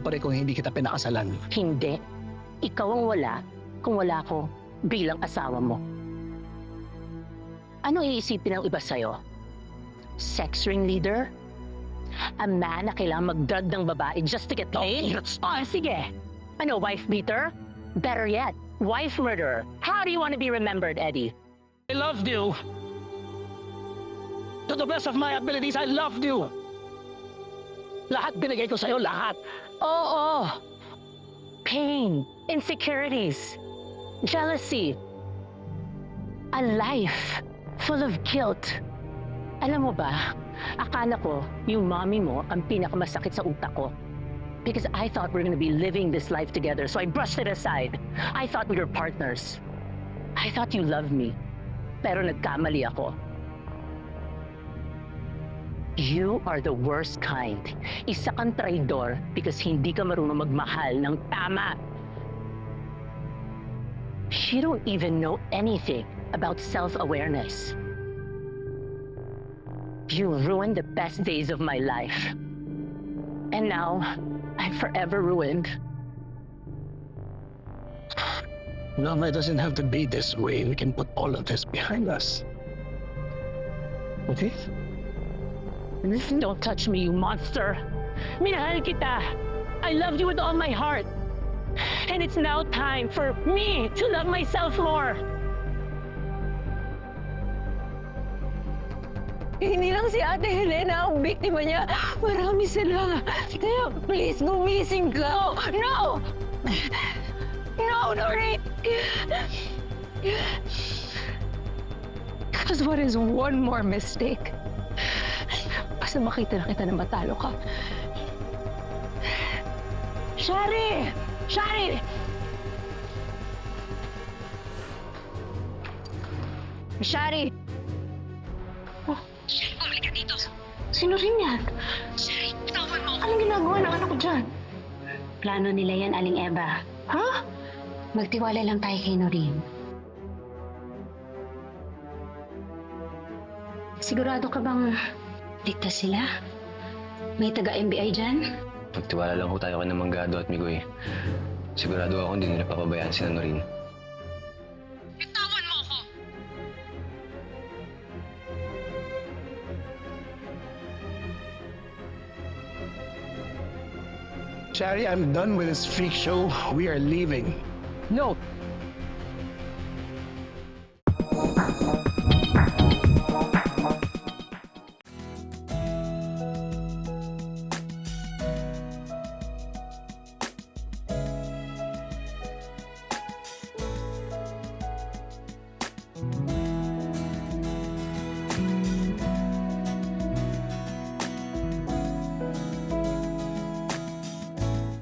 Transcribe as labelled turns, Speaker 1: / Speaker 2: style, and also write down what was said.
Speaker 1: pa rin kung hindi kita pinakasalan.
Speaker 2: Hindi. Ikaw ang wala kung wala ko bilang asawa mo. Ano iisipin ng iba sa'yo? Sex ring leader? A man na kailangan mag-drug ng babae just to get laid? Oh, sige. Ano, wife beater? Better yet, wife murderer. How do you want to be remembered, Eddie?
Speaker 1: I loved you. To the best of my abilities, I loved you. Lahat binigay ko sa'yo, lahat.
Speaker 2: Oo. Pain, insecurities, jealousy. A life full of guilt. Alam mo ba, akala ko yung mommy mo ang pinakamasakit sa utak ko. Because I thought we were gonna be living this life together, so I brushed it aside. I thought we were partners. I thought you loved me. Pero nagkamali ako. You are the worst kind. Isa kang traidor because hindi ka marunong magmahal ng tama. You don't even know anything about self-awareness. You ruined the best days of my life. And now, I'm forever ruined.
Speaker 1: Mama, it doesn't have to be this way. We can put all of this behind us. Okay?
Speaker 2: Don't touch me, you monster. Minahal kita. I loved you with all my heart. And it's now time for me to love myself more.
Speaker 3: Hindi lang si Ate Helena ang biktima niya. Marami sila. Kaya please, gumising ka. No! No, Noreen! Because what is one more mistake? Basta makita na kita na matalo ka. Shari! Shari! Shari!
Speaker 4: Bumalik ka dito.
Speaker 3: Sino rin yan?
Speaker 4: Sherry, tawan mo.
Speaker 3: Anong ginagawa ng anak ko dyan?
Speaker 4: Plano nila yan, Aling Eva.
Speaker 3: Ha?
Speaker 4: Magtiwala lang tayo kay Noreen. Sigurado ka bang ligtas sila? May taga-MBI dyan?
Speaker 5: Magtiwala lang ho tayo kay Manggado at Migoy. Sigurado ako hindi nila papabayaan si Noreen.
Speaker 4: Bitawan mo ako!
Speaker 1: Shari, I'm done with this freak show. We are leaving.
Speaker 2: No.